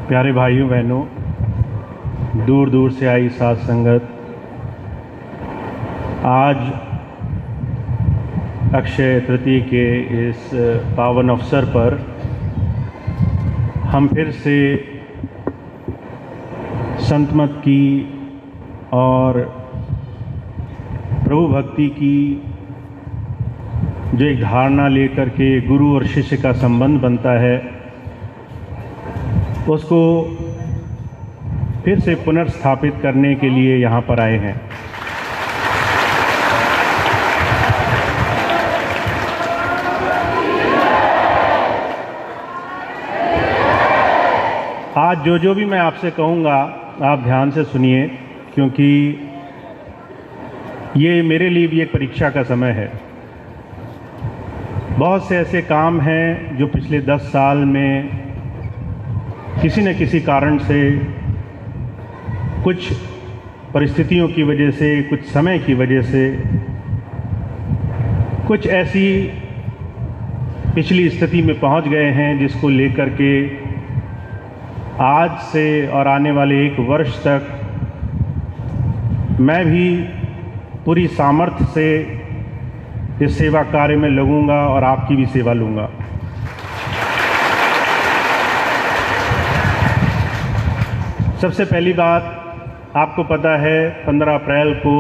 प्यारे भाइयों बहनों, दूर दूर से आई साथ संगत, आज अक्षय तृतीया के इस पावन अवसर पर हम फिर से संतमत की और प्रभु भक्ति की जो एक धारणा लेकर के गुरु और शिष्य का संबंध बनता है, उसको फिर से पुनर्स्थापित करने के लिए यहाँ पर आए हैं। आज जो भी मैं आपसे कहूँगा आप ध्यान से सुनिए, क्योंकि ये मेरे लिए भी एक परीक्षा का समय है। बहुत से ऐसे काम हैं जो पिछले 10 साल में किसी न किसी कारण से, कुछ परिस्थितियों की वजह से, कुछ समय की वजह से, कुछ ऐसी पिछली स्थिति में पहुंच गए हैं जिसको लेकर के आज से और आने वाले 1 वर्ष तक मैं भी पूरी सामर्थ्य से इस सेवा कार्य में लगूंगा और आपकी भी सेवा लूँगा। सबसे पहली बात, आपको पता है 15 अप्रैल को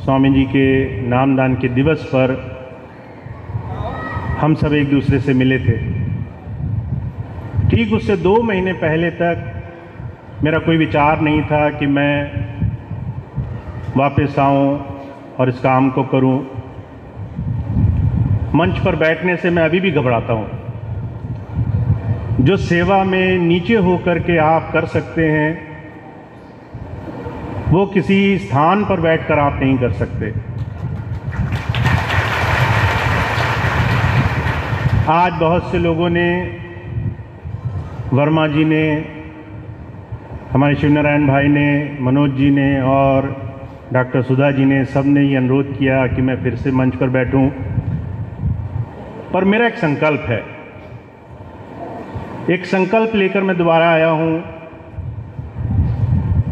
स्वामी जी के नामदान के दिवस पर हम सब एक दूसरे से मिले थे। ठीक उससे 2 महीने पहले तक मेरा कोई विचार नहीं था कि मैं वापस आऊं और इस काम को करूं। मंच पर बैठने से मैं अभी भी घबराता हूं। जो सेवा में नीचे होकर के आप कर सकते हैं, वो किसी स्थान पर बैठकर आप नहीं कर सकते। आज बहुत से लोगों ने, वर्मा जी ने, हमारे शिवनारायण भाई ने, मनोज जी ने और डॉक्टर सुधा जी ने, सब ने ये अनुरोध किया कि मैं फिर से मंच पर बैठूं। पर मेरा एक संकल्प है, एक संकल्प लेकर मैं दोबारा आया हूं,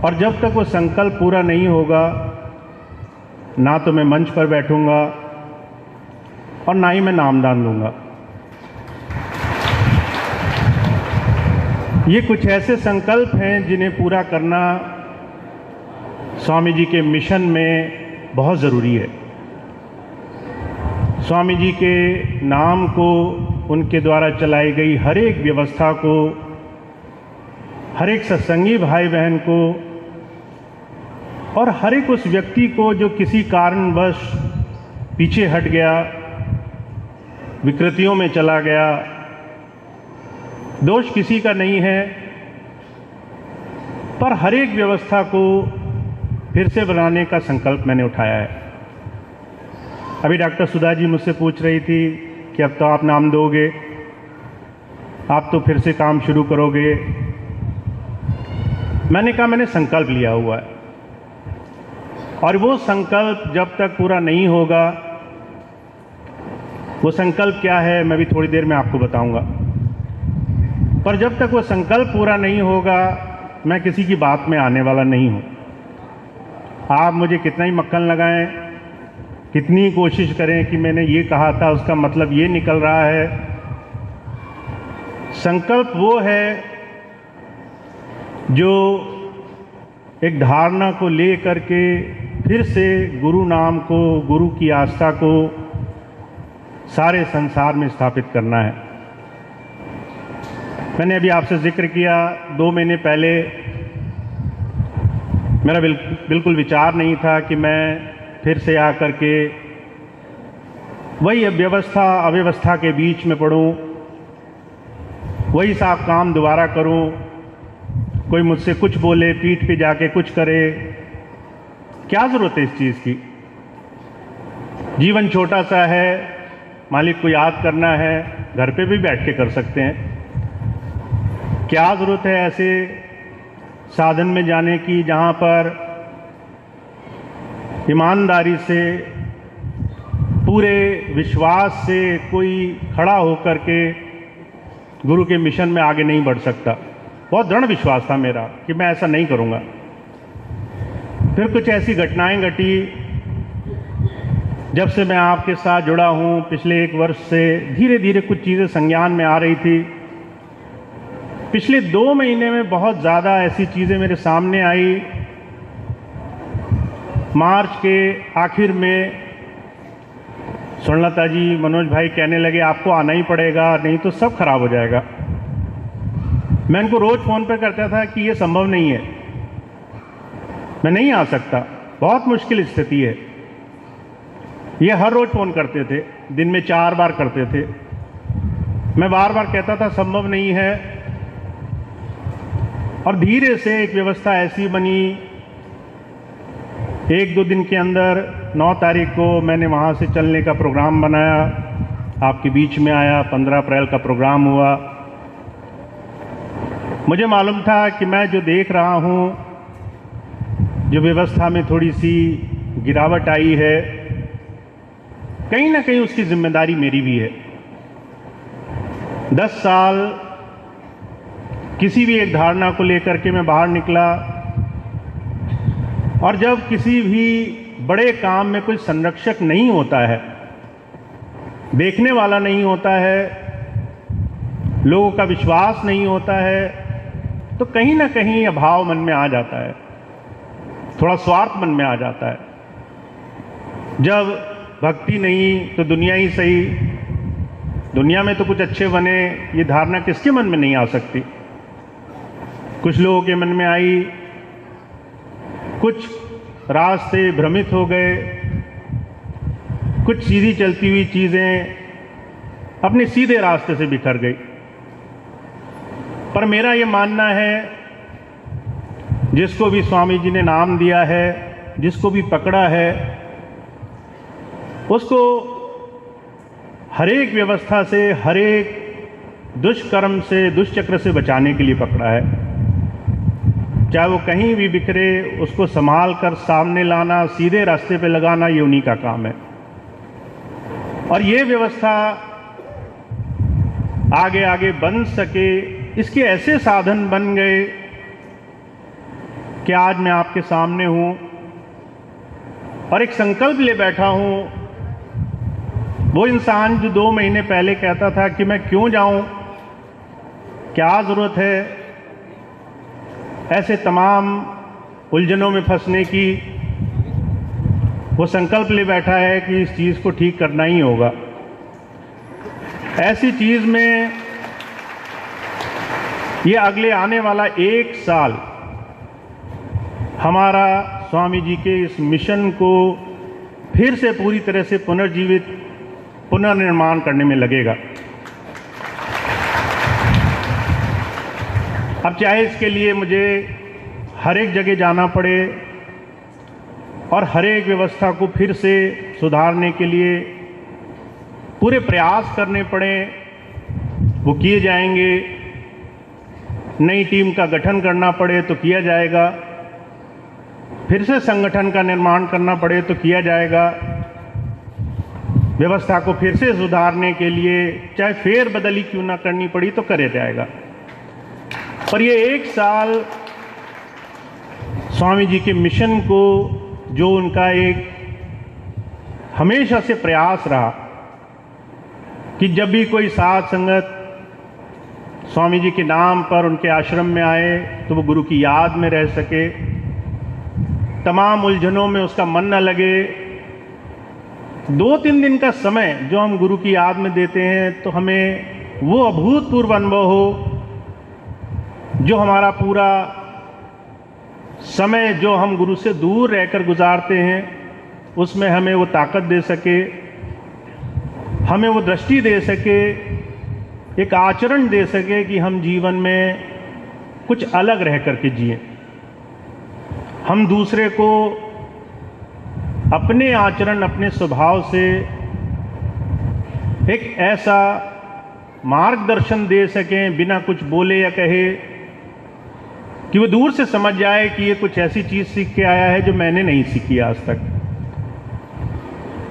और जब तक वो संकल्प पूरा नहीं होगा, ना तो मैं मंच पर बैठूंगा और ना ही मैं नामदान दूंगा। ये कुछ ऐसे संकल्प हैं जिन्हें पूरा करना स्वामी जी के मिशन में बहुत ज़रूरी है। स्वामी जी के नाम को, उनके द्वारा चलाई गई हर एक व्यवस्था को, हर एक सत्संगी भाई बहन को और हर एक उस व्यक्ति को जो किसी कारणवश पीछे हट गया, विकृतियों में चला गया, दोष किसी का नहीं है, पर हर एक व्यवस्था को फिर से बनाने का संकल्प मैंने उठाया है। अभी डॉक्टर सुधा जी मुझसे पूछ रही थी कि अब तो आप नाम दोगे, आप तो फिर से काम शुरू करोगे। मैंने कहा मैंने संकल्प लिया हुआ है, और वो संकल्प जब तक पूरा नहीं होगा, वो संकल्प क्या है मैं भी थोड़ी देर में आपको बताऊंगा। पर जब तक वो संकल्प पूरा नहीं होगा, मैं किसी की बात में आने वाला नहीं हूं। आप मुझे कितना ही मक्खन लगाएं, कितनी कोशिश करें कि मैंने ये कहा था, उसका मतलब ये निकल रहा है। संकल्प वो है जो एक धारणा को ले करके फिर से गुरु नाम को, गुरु की आस्था को सारे संसार में स्थापित करना है। मैंने अभी आपसे जिक्र किया, 2 महीने पहले मेरा बिल्कुल विचार नहीं था कि मैं फिर से आकर के वही व्यवस्था अव्यवस्था के बीच में पड़ूं, वही साफ काम दोबारा करूं। कोई मुझसे कुछ बोले, पीठ पे जाके कुछ करे, क्या ज़रूरत है इस चीज़ की? जीवन छोटा सा है, मालिक को याद करना है, घर पे भी बैठ के कर सकते हैं। क्या ज़रूरत है ऐसे साधन में जाने की जहाँ पर ईमानदारी से, पूरे विश्वास से कोई खड़ा होकर के गुरु के मिशन में आगे नहीं बढ़ सकता। बहुत दृढ़ विश्वास था मेरा कि मैं ऐसा नहीं करूँगा। फिर कुछ ऐसी घटनाएं घटी, जब से मैं आपके साथ जुड़ा हूँ पिछले 1 वर्ष से धीरे धीरे कुछ चीज़ें संज्ञान में आ रही थी। पिछले 2 महीने में बहुत ज़्यादा ऐसी चीज़ें मेरे सामने आई। मार्च के आखिर में स्वर्णलता जी, मनोज भाई कहने लगे आपको आना ही पड़ेगा, नहीं तो सब खराब हो जाएगा। मैं उनको रोज़ फ़ोन पे करता था कि ये संभव नहीं है, मैं नहीं आ सकता, बहुत मुश्किल स्थिति है। ये हर रोज़ फ़ोन करते थे, दिन में 4 बार करते थे। मैं बार बार कहता था संभव नहीं है। और धीरे से एक व्यवस्था ऐसी बनी, 1-2 दिन के अंदर 9 तारीख को मैंने वहाँ से चलने का प्रोग्राम बनाया, आपके बीच में आया, 15 अप्रैल का प्रोग्राम हुआ। मुझे मालूम था कि मैं जो देख रहा हूँ, जो व्यवस्था में थोड़ी सी गिरावट आई है, कहीं ना कहीं उसकी जिम्मेदारी मेरी भी है। 10 साल किसी भी एक धारणा को लेकर के मैं बाहर निकला, और जब किसी भी बड़े काम में कोई संरक्षक नहीं होता है, देखने वाला नहीं होता है, लोगों का विश्वास नहीं होता है, तो कहीं ना कहीं अभाव मन में आ जाता है, थोड़ा स्वार्थ मन में आ जाता है। जब भक्ति नहीं तो दुनिया ही सही, दुनिया में तो कुछ अच्छे बने, ये धारणा किसके मन में नहीं आ सकती। कुछ लोगों के मन में आई, कुछ रास्ते भ्रमित हो गए, कुछ सीधी चलती हुई चीज़ें अपने सीधे रास्ते से बिखर गई। पर मेरा ये मानना है, जिसको भी स्वामी जी ने नाम दिया है, जिसको भी पकड़ा है, उसको हर एक व्यवस्था से, हर एक दुष्कर्म से, दुष्चक्र से बचाने के लिए पकड़ा है। चाहे वो कहीं भी बिखरे, उसको संभाल कर सामने लाना, सीधे रास्ते पे लगाना, ये उन्हीं का काम है। और ये व्यवस्था आगे आगे बन सके, इसके ऐसे साधन बन गए कि आज मैं आपके सामने हूँ और एक संकल्प ले बैठा हूँ। वो इंसान जो 2 महीने पहले कहता था कि मैं क्यों जाऊँ, क्या ज़रूरत है ऐसे तमाम उलझनों में फंसने की, वो संकल्प ले बैठा है कि इस चीज़ को ठीक करना ही होगा। ऐसी चीज़ में ये अगले आने वाला 1 साल हमारा स्वामी जी के इस मिशन को फिर से पूरी तरह से पुनर्जीवित, पुनर्निर्माण करने में लगेगा। अब चाहे इसके लिए मुझे हर एक जगह जाना पड़े और हर एक व्यवस्था को फिर से सुधारने के लिए पूरे प्रयास करने पड़े, वो किए जाएंगे। नई टीम का गठन करना पड़े तो किया जाएगा, फिर से संगठन का निर्माण करना पड़े तो किया जाएगा। व्यवस्था को फिर से सुधारने के लिए चाहे फेरबदली क्यों ना करनी पड़ी तो करे जाएगा। पर ये 1 साल स्वामी जी के मिशन को, जो उनका एक हमेशा से प्रयास रहा कि जब भी कोई साध संगत स्वामी जी के नाम पर उनके आश्रम में आए तो वो गुरु की याद में रह सके, तमाम उलझनों में उसका मन न लगे। 2-3 दिन का समय जो हम गुरु की याद में देते हैं तो हमें वो अभूतपूर्व अनुभव हो, जो हमारा पूरा समय जो हम गुरु से दूर रहकर गुजारते हैं उसमें हमें वो ताकत दे सके, हमें वो दृष्टि दे सके, एक आचरण दे सके कि हम जीवन में कुछ अलग रह करके जिए। हम दूसरे को अपने आचरण, अपने स्वभाव से एक ऐसा मार्गदर्शन दे सकें बिना कुछ बोले या कहे कि वो दूर से समझ जाए कि ये कुछ ऐसी चीज़ सीख के आया है जो मैंने नहीं सीखी आज तक।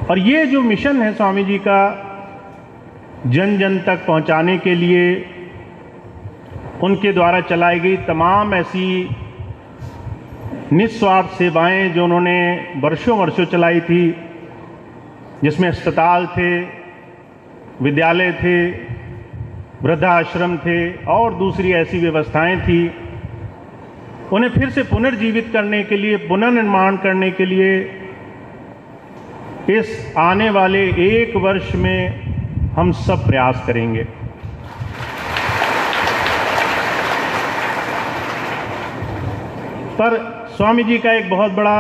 और ये जो मिशन है स्वामी जी का, जन जन तक पहुंचाने के लिए उनके द्वारा चलाई गई तमाम ऐसी निस्वार्थ सेवाएं जो उन्होंने वर्षों वर्षों चलाई थी, जिसमें अस्पताल थे, विद्यालय थे, वृद्धाश्रम थे और दूसरी ऐसी व्यवस्थाएं थी, उन्हें फिर से पुनर्जीवित करने के लिए, पुनर्निर्माण करने के लिए इस आने वाले 1 वर्ष में हम सब प्रयास करेंगे। पर स्वामी जी का एक बहुत बड़ा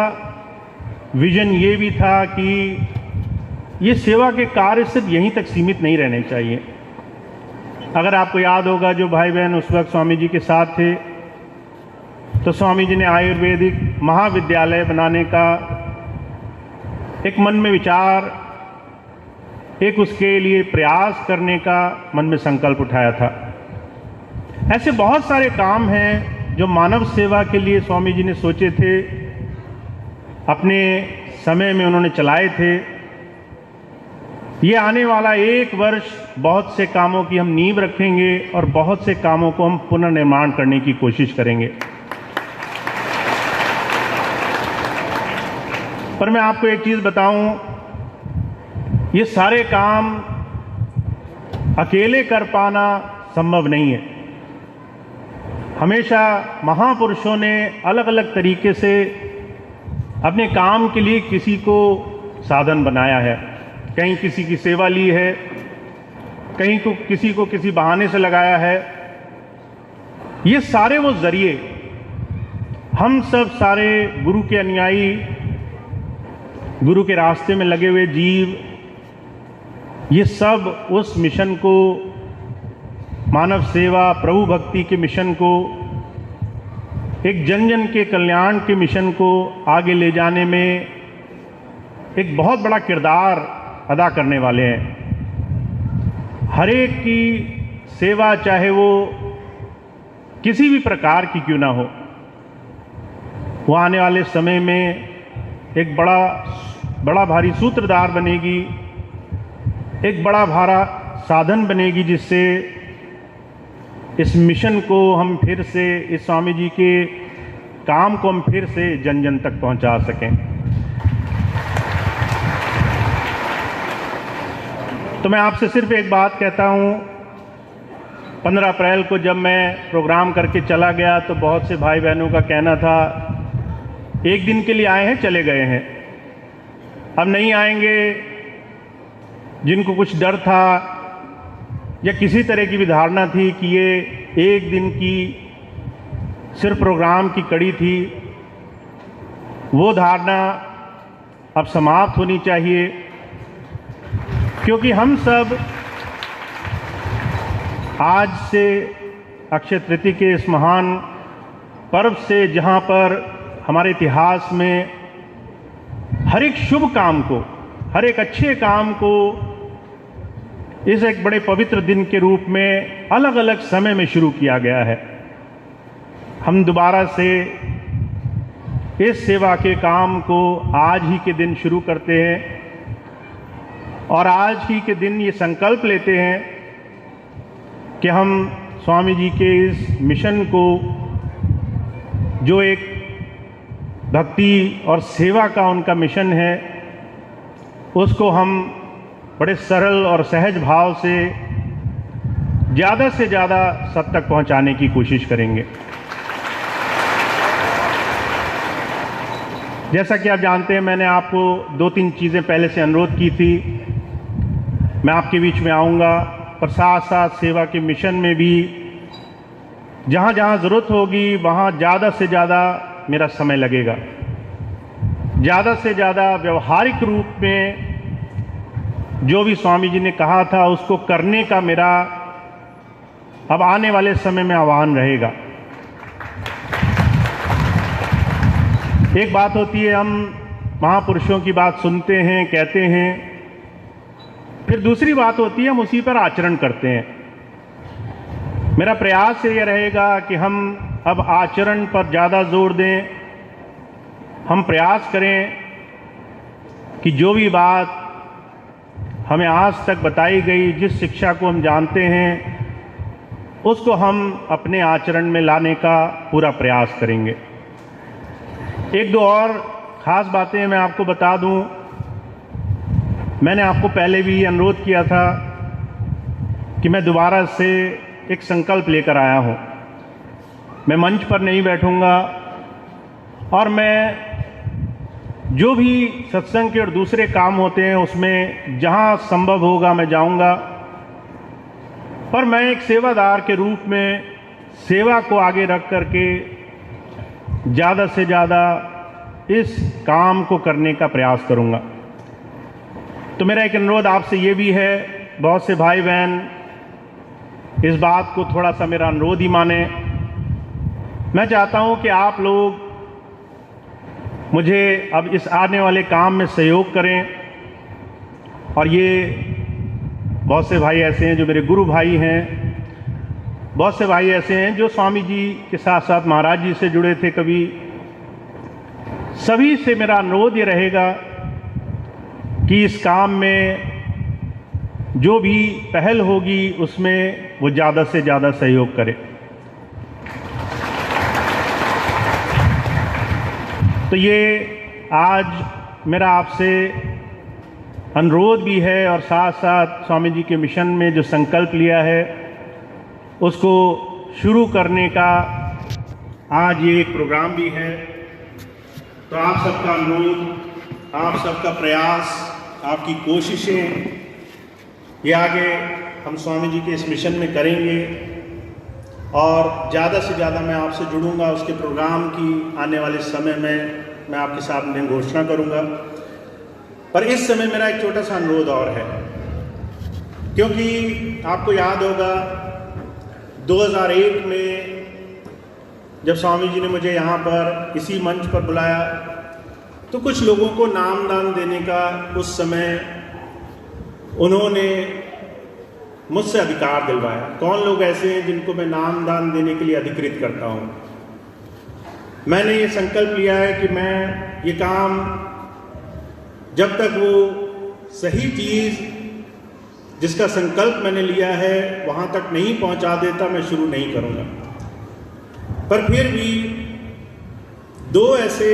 विजन ये भी था कि ये सेवा के कार्य सिर्फ यहीं तक सीमित नहीं रहने चाहिए। अगर आपको याद होगा, जो भाई बहन उस वक्त स्वामी जी के साथ थे, तो स्वामी जी ने आयुर्वेदिक महाविद्यालय बनाने का एक मन में विचार, एक उसके लिए प्रयास करने का मन में संकल्प उठाया था। ऐसे बहुत सारे काम हैं जो मानव सेवा के लिए स्वामी जी ने सोचे थे, अपने समय में उन्होंने चलाए थे। ये आने वाला 1 वर्ष बहुत से कामों की हम नींव रखेंगे और बहुत से कामों को हम पुनर्निर्माण करने की कोशिश करेंगे। पर मैं आपको एक चीज़ बताऊं, ये सारे काम अकेले कर पाना संभव नहीं है। हमेशा महापुरुषों ने अलग अलग तरीके से अपने काम के लिए किसी को साधन बनाया है। कहीं किसी की सेवा ली है, कहीं को किसी को किसी बहाने से लगाया है। ये सारे वो जरिए, हम सब सारे गुरु के अनुयायी, गुरु के रास्ते में लगे हुए जीव, ये सब उस मिशन को, मानव सेवा, प्रभु भक्ति के मिशन को, एक जन जन के कल्याण के मिशन को आगे ले जाने में एक बहुत बड़ा किरदार अदा करने वाले हैं। हर एक की सेवा, चाहे वो किसी भी प्रकार की क्यों ना हो, वो आने वाले समय में एक बड़ा भारी सूत्रधार बनेगी, एक बड़ा भारा साधन बनेगी, जिससे इस मिशन को हम फिर से, इस स्वामी जी के काम को हम फिर से जन जन तक पहुंचा सकें। तो मैं आपसे सिर्फ एक बात कहता हूं, 15 अप्रैल को जब मैं प्रोग्राम करके चला गया तो बहुत से भाई बहनों का कहना था, 1 दिन के लिए आए हैं, चले गए हैं, अब नहीं आएंगे। जिनको कुछ डर था या किसी तरह की भी धारणा थी कि ये 1 दिन की सिर्फ प्रोग्राम की कड़ी थी, वो धारणा अब समाप्त होनी चाहिए। क्योंकि हम सब आज से अक्षय तृतीया के इस महान पर्व से, जहाँ पर हमारे इतिहास में हर एक शुभ काम को, हर एक अच्छे काम को इस एक बड़े पवित्र दिन के रूप में अलग अलग समय में शुरू किया गया है, हम दोबारा से इस सेवा के काम को आज ही के दिन शुरू करते हैं और आज ही के दिन ये संकल्प लेते हैं कि हम स्वामी जी के इस मिशन को, जो एक भक्ति और सेवा का उनका मिशन है, उसको हम बड़े सरल और सहज भाव से ज़्यादा सब तक पहुंचाने की कोशिश करेंगे। जैसा कि आप जानते हैं, मैंने आपको 2-3 चीज़ें पहले से अनुरोध की थी। मैं आपके बीच में आऊँगा, पर साथ साथ सेवा के मिशन में भी जहाँ जहाँ ज़रूरत होगी वहाँ ज़्यादा से ज़्यादा मेरा समय लगेगा। ज़्यादा से ज़्यादा व्यवहारिक रूप में जो भी स्वामी जी ने कहा था उसको करने का मेरा अब आने वाले समय में आह्वान रहेगा। एक बात होती है, हम महापुरुषों की बात सुनते हैं, कहते हैं, फिर दूसरी बात होती है हम उसी पर आचरण करते हैं। मेरा प्रयास ये रहेगा कि हम अब आचरण पर ज़्यादा जोर दें। हम प्रयास करें कि जो भी बात हमें आज तक बताई गई, जिस शिक्षा को हम जानते हैं, उसको हम अपने आचरण में लाने का पूरा प्रयास करेंगे। एक दो और ख़ास बातें मैं आपको बता दूं। मैंने आपको पहले भी अनुरोध किया था कि मैं दोबारा से एक संकल्प लेकर आया हूं। मैं मंच पर नहीं बैठूंगा और मैं जो भी सत्संग के और दूसरे काम होते हैं उसमें जहां संभव होगा मैं जाऊंगा, पर मैं एक सेवादार के रूप में सेवा को आगे रख करके ज़्यादा से ज़्यादा इस काम को करने का प्रयास करूंगा। तो मेरा एक अनुरोध आपसे ये भी है, बहुत से भाई बहन इस बात को थोड़ा सा मेरा अनुरोध ही माने। मैं चाहता हूं कि आप लोग मुझे अब इस आने वाले काम में सहयोग करें। और ये बहुत से भाई ऐसे हैं जो मेरे गुरु भाई हैं, बहुत से भाई ऐसे हैं जो स्वामी जी के साथ साथ महाराज जी से जुड़े थे कभी। सभी से मेरा अनुरोध ये रहेगा कि इस काम में जो भी पहल होगी उसमें वो ज़्यादा से ज़्यादा सहयोग करें। तो ये आज मेरा आपसे अनुरोध भी है और साथ साथ स्वामी जी के मिशन में जो संकल्प लिया है उसको शुरू करने का आज ये एक प्रोग्राम भी है। तो आप सबका अनुरोध, आप सबका प्रयास, आपकी कोशिशें ये आगे हम स्वामी जी के इस मिशन में करेंगे और ज़्यादा से ज़्यादा मैं आपसे जुड़ूंगा। उसके प्रोग्राम की आने वाले समय में मैं आपके सामने घोषणा करूंगा। पर इस समय मेरा एक छोटा सा अनुरोध और है, क्योंकि आपको याद होगा 2001 में जब स्वामी जी ने मुझे यहाँ पर इसी मंच पर बुलाया तो कुछ लोगों को नामदान देने का उस समय उन्होंने मुझसे अधिकार दिलवाया। कौन लोग ऐसे हैं जिनको मैं नामदान देने के लिए अधिकृत करता हूँ? मैंने ये संकल्प लिया है कि मैं ये काम जब तक वो सही चीज़ जिसका संकल्प मैंने लिया है वहाँ तक नहीं पहुँचा देता, मैं शुरू नहीं करूँगा। पर फिर भी दो ऐसे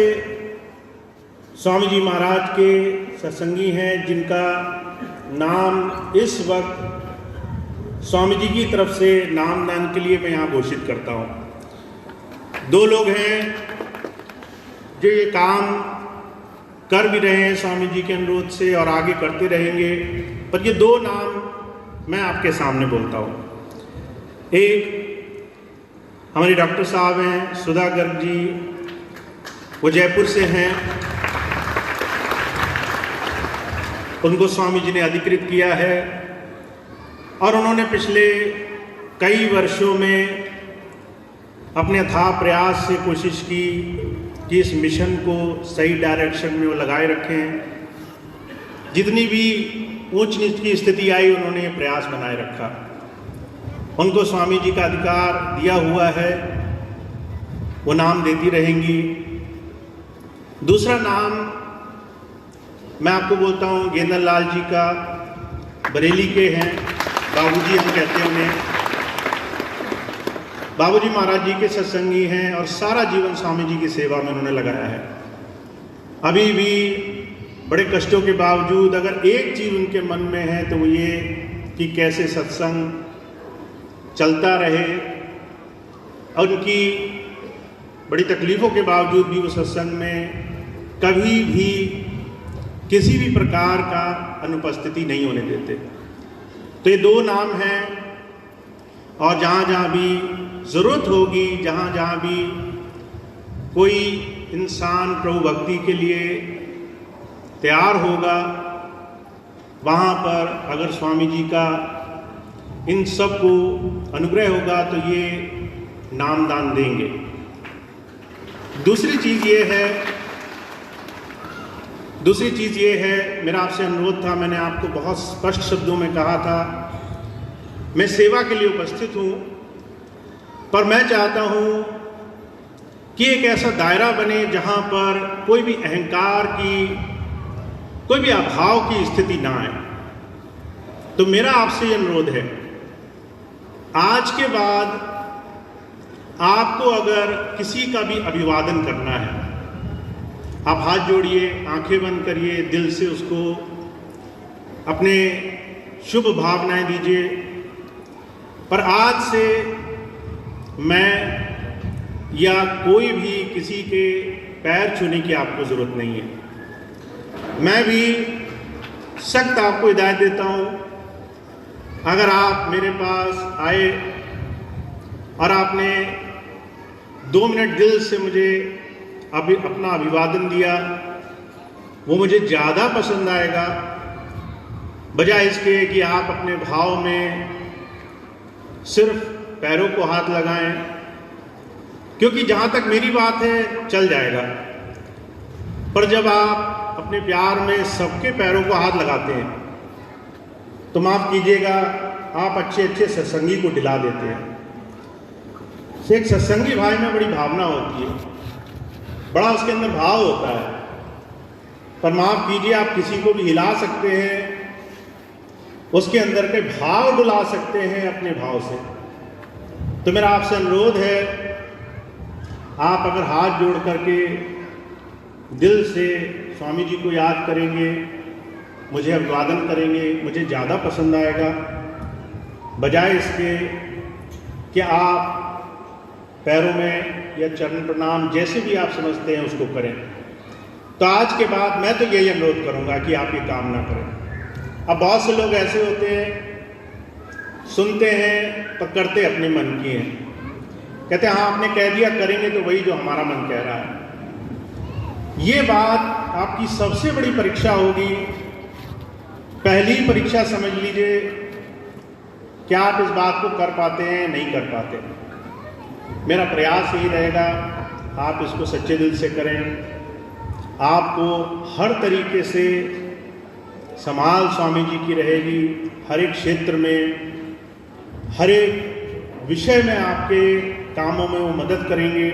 स्वामी जी महाराज के सत्संगी हैं जिनका नाम इस वक्त स्वामी जी की तरफ से नामदान के लिए मैं यहाँ घोषित करता हूँ। दो लोग हैं जो ये काम कर भी रहे हैं स्वामी जी के अनुरोध से और आगे करते रहेंगे, पर ये दो नाम मैं आपके सामने बोलता हूँ। एक हमारे डॉक्टर साहब हैं सुधा गर्ग जी, वो जयपुर से हैं। उनको स्वामी जी ने अधिकृत किया है और उन्होंने पिछले कई वर्षों में अपने अथाह प्रयास से कोशिश की कि इस मिशन को सही डायरेक्शन में वो लगाए रखें। जितनी भी ऊंच नीच की स्थिति आई उन्होंने ये प्रयास बनाए रखा। उनको स्वामी जी का अधिकार दिया हुआ है, वो नाम देती रहेंगी। दूसरा नाम मैं आपको बोलता हूँ गेंदर लाल जी का, बरेली के हैं, बाबूजी हम कहते हैं उन्हें। बाबूजी महाराज जी के सत्संगी हैं और सारा जीवन स्वामी जी की सेवा में उन्होंने लगाया है। अभी भी बड़े कष्टों के बावजूद अगर एक चीज़ उनके मन में है तो वो ये कि कैसे सत्संग चलता रहे। और उनकी बड़ी तकलीफ़ों के बावजूद भी वो सत्संग में कभी भी किसी भी प्रकार का अनुपस्थिति नहीं होने देते। तो ये दो नाम हैं और जहाँ जहाँ भी ज़रूरत होगी, जहाँ जहाँ भी कोई इंसान प्रभु भक्ति के लिए तैयार होगा, वहाँ पर अगर स्वामी जी का इन सब को अनुग्रह होगा तो ये नामदान देंगे। दूसरी चीज़ ये है, मेरा आपसे अनुरोध था, मैंने आपको बहुत स्पष्ट शब्दों में कहा था, मैं सेवा के लिए उपस्थित हूँ, पर मैं चाहता हूँ कि एक ऐसा दायरा बने जहाँ पर कोई भी अहंकार की, कोई भी अभाव की स्थिति ना आए। तो मेरा आपसे ये अनुरोध है आज के बाद आपको अगर किसी का भी अभिवादन करना है, आप हाथ जोड़िए, आंखें बंद करिए, दिल से उसको अपने शुभ भावनाएं दीजिए। पर आज से मैं या कोई भी किसी के पैर छूने की आपको ज़रूरत नहीं है। मैं भी सख्त आपको हिदायत देता हूँ, अगर आप मेरे पास आए और आपने 2 मिनट दिल से मुझे अपना अभिवादन दिया, वो मुझे ज़्यादा पसंद आएगा बजाय इसके कि आप अपने भाव में सिर्फ पैरों को हाथ लगाएं, क्योंकि जहाँ तक मेरी बात है चल जाएगा, पर जब आप अपने प्यार में सबके पैरों को हाथ लगाते हैं तो माफ़ कीजिएगा, आप अच्छे अच्छे सत्संगी को डिला देते हैं। एक सत्संगी भाई में बड़ी भावना होती है, बड़ा उसके अंदर भाव होता है, पर माफ़ कीजिए, आप किसी को भी हिला सकते हैं, उसके अंदर के भाव डुला सकते हैं अपने भाव से। तो मेरा आपसे अनुरोध है, आप अगर हाथ जोड़ करके दिल से स्वामी जी को याद करेंगे, मुझे अभिवादन करेंगे, मुझे ज़्यादा पसंद आएगा बजाय इसके कि आप पैरों में या चरण प्रणाम जैसे भी आप समझते हैं उसको करें। तो आज के बाद मैं तो यही अनुरोध करूंगा कि आप ये काम ना करें। अब बहुत से लोग ऐसे होते हैं, सुनते हैं पर करते अपने मन की हैं, कहते हैं हाँ आपने कह दिया करेंगे तो वही जो हमारा मन कह रहा है। ये बात आपकी सबसे बड़ी परीक्षा होगी, पहली परीक्षा समझ लीजिए कि आप इस बात को कर पाते हैं नहीं कर पाते। मेरा प्रयास यही रहेगा, आप इसको सच्चे दिल से करें, आपको हर तरीके से संभाल स्वामी जी की रहेगी, हर एक क्षेत्र में, हर एक विषय में आपके कामों में वो मदद करेंगे,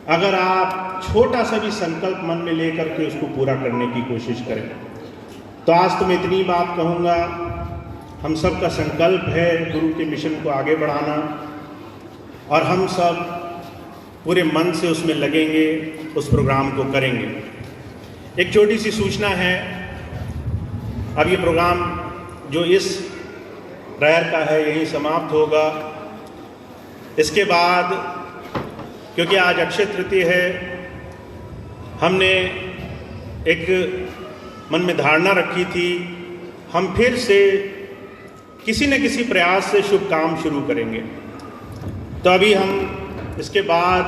अगर आप छोटा सा भी संकल्प मन में लेकर के उसको पूरा करने की कोशिश करें। तो आज तो मैं इतनी बात कहूँगा, हम सब का संकल्प है गुरु के मिशन को आगे बढ़ाना, और हम सब पूरे मन से उसमें लगेंगे, उस प्रोग्राम को करेंगे। एक छोटी सी सूचना है, अब ये प्रोग्राम जो इस प्रहर का है यहीं समाप्त होगा। इसके बाद क्योंकि आज अक्षय तृतीया है, हमने एक मन में धारणा रखी थी, हम फिर से किसी न किसी प्रयास से शुभ काम शुरू करेंगे। तो अभी हम इसके बाद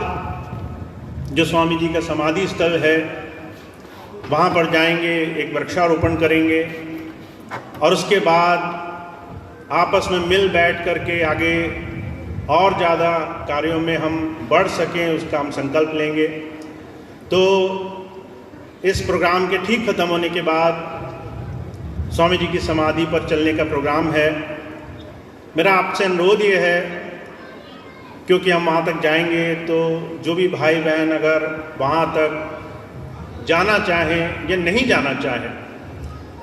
जो स्वामी जी का समाधि स्थल है वहाँ पर जाएंगे, एक वृक्षारोपण करेंगे, और उसके बाद आपस में मिल बैठ करके आगे और ज़्यादा कार्यों में हम बढ़ सकें उसका हम संकल्प लेंगे। तो इस प्रोग्राम के ठीक ख़त्म होने के बाद स्वामी जी की समाधि पर चलने का प्रोग्राम है। मेरा आपसे अनुरोध ये है, क्योंकि हम वहाँ तक जाएंगे तो जो भी भाई बहन अगर वहाँ तक जाना चाहें या नहीं जाना चाहें,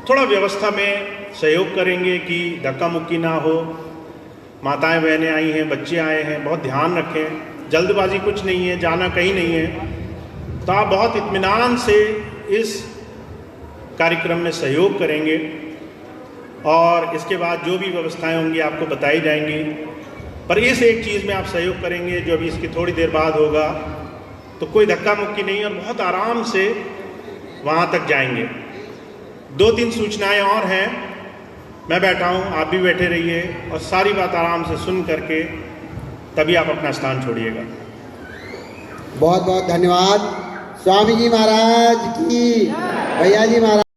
थोड़ा व्यवस्था में सहयोग करेंगे कि धक्का मुक्की ना हो। माताएं बहनें आई हैं, बच्चे आए हैं, बहुत ध्यान रखें, जल्दबाजी कुछ नहीं है, जाना कहीं नहीं है। तो आप बहुत इत्मीनान से इस कार्यक्रम में सहयोग करेंगे, और इसके बाद जो भी व्यवस्थाएं होंगी आपको बताई जाएंगी। पर इस एक चीज़ में आप सहयोग करेंगे जो अभी इसकी थोड़ी देर बाद होगा, तो कोई धक्का मुक्की नहीं, और बहुत आराम से वहाँ तक जाएंगे। 2-3 सूचनाएं और हैं, मैं बैठा हूँ, आप भी बैठे रहिए, और सारी बात आराम से सुन करके तभी आप अपना स्थान छोड़िएगा। बहुत बहुत धन्यवाद। स्वामी जी महाराज की, भैया जी महाराज।